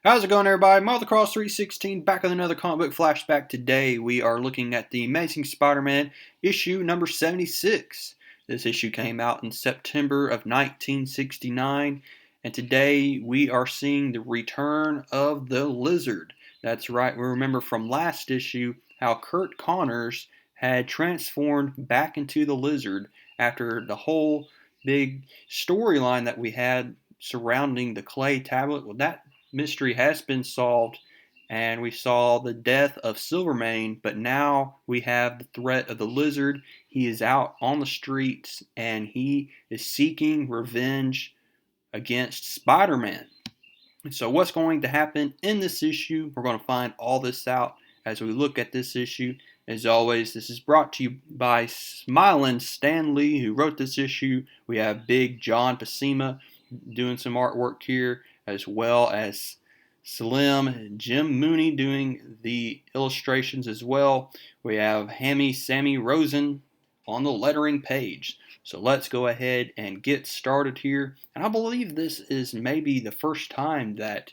How's it going, everybody? Mothercross 316 back with another comic book flashback. Today we are looking at the Amazing Spider-Man issue number 76. This issue came out in September of 1969, and today we are seeing the return of the Lizard. That's right, we remember from last issue how Curt Connors had transformed back into the Lizard after the whole big storyline that we had surrounding the clay tablet. Well, that mystery has been solved, and we saw the death of Silvermane, but now we have the threat of the Lizard. He is out on the streets, and he is seeking revenge against Spider-Man. So what's going to happen in this issue? We're going to find all this out as we look at this issue. As always, this is brought to you by Smiling Stan Lee, who wrote this issue. We have Big John Buscema doing some artwork here, as well as Slim Jim Mooney doing the illustrations as well. We have Hammy Sammy Rosen on the lettering page. So let's go ahead and get started here. And I believe this is maybe the first time that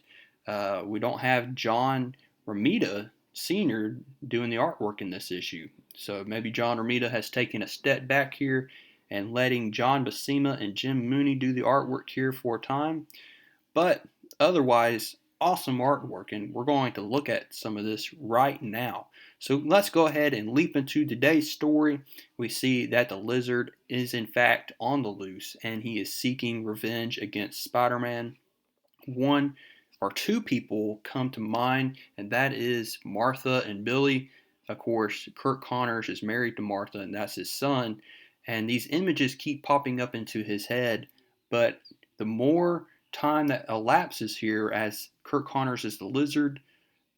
we don't have John Romita Sr. doing the artwork in this issue. So maybe John Romita has taken a step back here and letting John Buscema and Jim Mooney do the artwork here for a time. But otherwise, awesome artwork, and we're going to look at some of this right now. So let's go ahead and leap into today's story. We see that the Lizard is in fact on the loose, and he is seeking revenge against Spider-Man. One or two people come to mind, and that is Martha and Billy. Of course, Curt Connors is married to Martha, and that's his son. And these images keep popping up into his head, but the more time that elapses here as Curt Connors is the Lizard,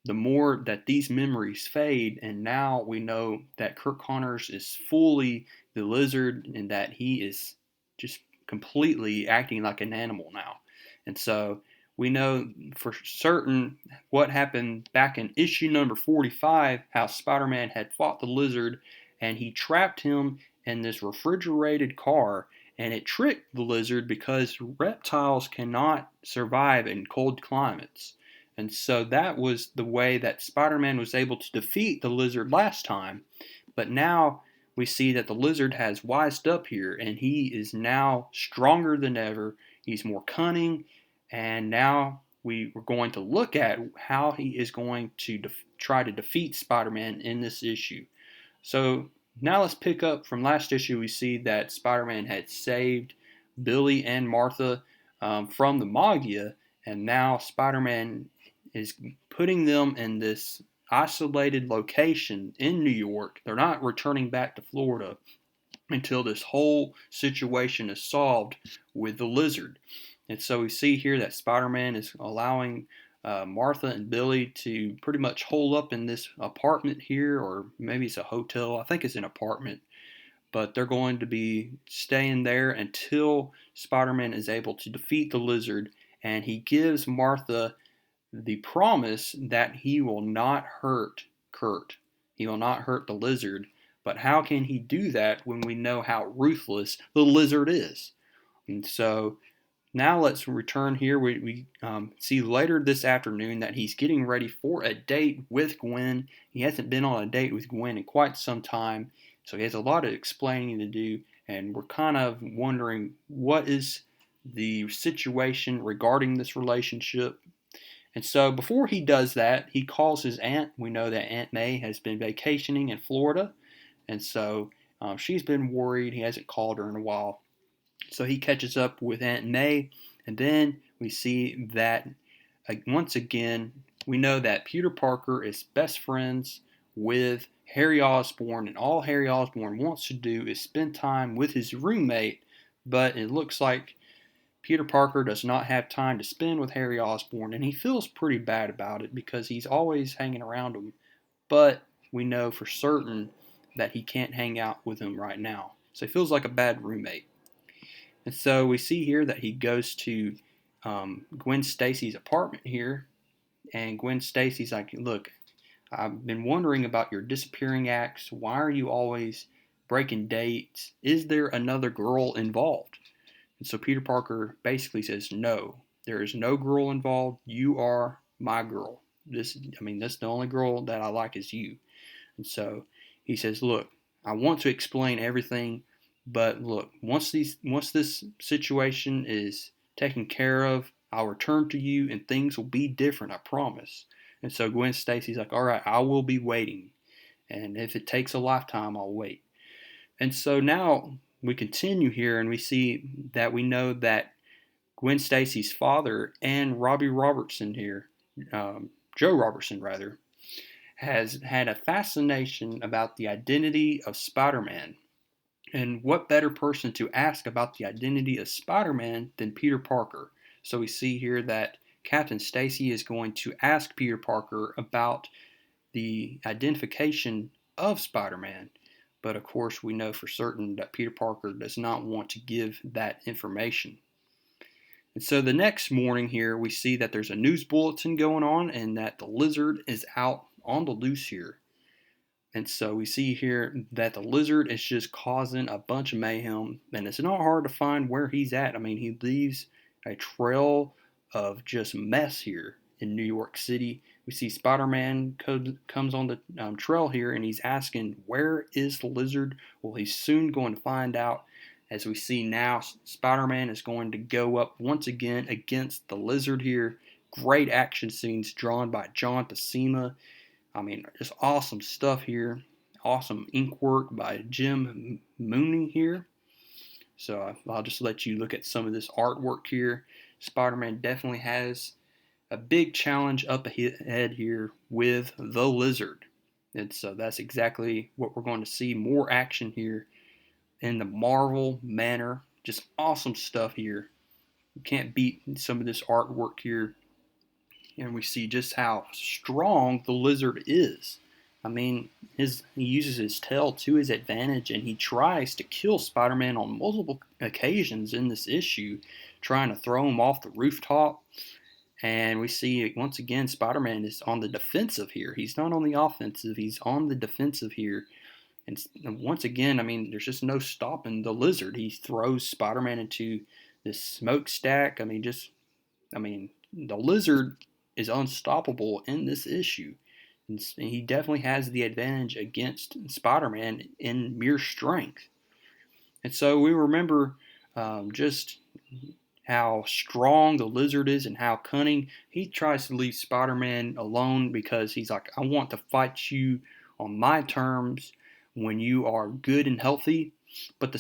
the more that these memories fade, and now we know that Curt Connors is fully the Lizard and that he is just completely acting like an animal now. And so we know for certain what happened back in issue number 45, how Spider-Man had fought the Lizard and he trapped him in this refrigerated car, and it tricked the Lizard because reptiles cannot survive in cold climates. And so that was the way that Spider-Man was able to defeat the Lizard last time. But now we see that the Lizard has wised up here, and he is now stronger than ever. He's more cunning, and now we're going to look at how he is going to try to defeat Spider-Man in this issue. So now let's pick up from last issue. We see that Spider-Man had saved Billy and Martha from the Magia, and now Spider-Man is putting them in this isolated location in New York. They're not returning back to Florida until this whole situation is solved with the Lizard. And so we see here that Spider-Man is allowing Martha and Billy to pretty much hole up in this apartment here, or maybe it's a hotel. I think it's an apartment. But they're going to be staying there until Spider-Man is able to defeat the Lizard, and he gives Martha the promise that he will not hurt Curt. He will not hurt the Lizard. But how can he do that when we know how ruthless the Lizard is? And so now let's return here. We see later this afternoon that he's getting ready for a date with Gwen. He hasn't been on a date with Gwen in quite some time, so he has a lot of explaining to do, and we're kind of wondering what is the situation regarding this relationship. And so before he does that, he calls his aunt. We know that Aunt May has been vacationing in Florida, and so she's been worried. He hasn't called her in a while. So he catches up with Aunt May, and then we see that once again, we know that Peter Parker is best friends with Harry Osborn, and all Harry Osborn wants to do is spend time with his roommate, but it looks like Peter Parker does not have time to spend with Harry Osborn, and he feels pretty bad about it because he's always hanging around him, but we know for certain that he can't hang out with him right now. So he feels like a bad roommate. And so we see here that he goes to Gwen Stacy's apartment here, and Gwen Stacy's like, "Look, I've been wondering about your disappearing acts. Why are you always breaking dates? Is there another girl involved?" And so Peter Parker basically says, "No, there is no girl involved. You are my girl. That's the only girl that I like is you. And so he says, look, I want to explain everything, but look, once this situation is taken care of, I'll return to you and things will be different, I promise. And so Gwen Stacy's like, all right, I will be waiting. And if it takes a lifetime, I'll wait. And so now we continue here and we see that we know that Gwen Stacy's father and Robbie Robertson here, Joe Robertson rather, has had a fascination about the identity of Spider Man. And what better person to ask about the identity of Spider Man than Peter Parker? So we see here that Captain Stacy is going to ask Peter Parker about the identification of Spider Man. But of course, we know for certain that Peter Parker does not want to give that information. And so the next morning here, we see that there's a news bulletin going on and that the lizard is out on the loose here. And so we see here that the lizard is just causing a bunch of mayhem, and it's not hard to find where he's at. I mean, he leaves a trail of just mess here in New York City. We see Spider-Man comes on the trail here, and he's asking, where is the lizard? Well, he's soon going to find out. As we see now, Spider-Man is going to go up once again against the lizard here. Great action scenes drawn by John Buscema. I mean, just awesome stuff here. Awesome ink work by Jim Mooney here. So I'll just let you look at some of this artwork here. Spider-Man definitely has a big challenge up ahead here with the lizard. And so that's exactly what we're going to see. More action here in the Marvel manner. Just awesome stuff here. You can't beat some of this artwork here. And we see just how strong the lizard is. I mean, he uses his tail to his advantage, and he tries to kill Spider-Man on multiple occasions in this issue, trying to throw him off the rooftop. And we see, once again, Spider-Man is on the defensive here. He's not on the offensive, he's on the defensive here. And once again, I mean, there's just no stopping the lizard. He throws Spider-Man into this smokestack. I mean, the lizard is unstoppable in this issue. And he definitely has the advantage against Spider-Man in mere strength. And so we remember just how strong the lizard is and how cunning. He tries to leave Spider-Man alone because he's like, I want to fight you on my terms when you are good and healthy. But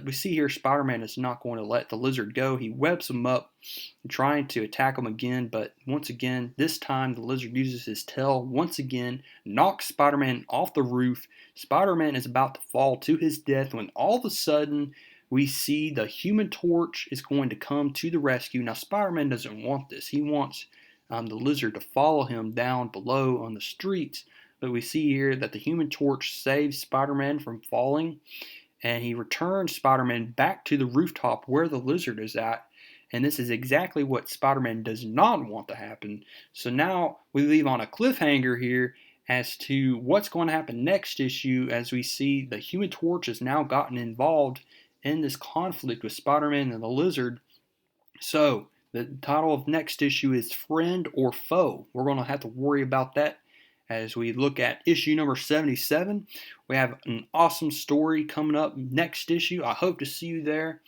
we see here Spider-Man is not going to let the lizard go. He webs him up, trying to attack him again. But once again, this time the lizard uses his tail once again, knocks Spider-Man off the roof. Spider-Man is about to fall to his death when all of a sudden we see the Human Torch is going to come to the rescue. Now Spider-Man doesn't want this. He wants the lizard to follow him down below on the streets. But we see here that the Human Torch saves Spider-Man from falling, and he returns Spider-Man back to the rooftop where the lizard is at. And this is exactly what Spider-Man does not want to happen. So now we leave on a cliffhanger here as to what's going to happen next issue, as we see the Human Torch has now gotten involved in this conflict with Spider-Man and the lizard. So the title of next issue is Friend or Foe. We're going to have to worry about that as we look at issue number 77. We have an awesome story coming up next issue. I hope to see you there.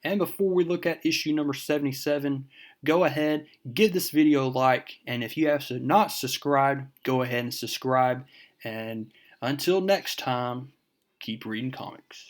And before we look at issue number 77, go ahead, give this video a like, and if you have not subscribed, go ahead and subscribe. And until next time, keep reading comics.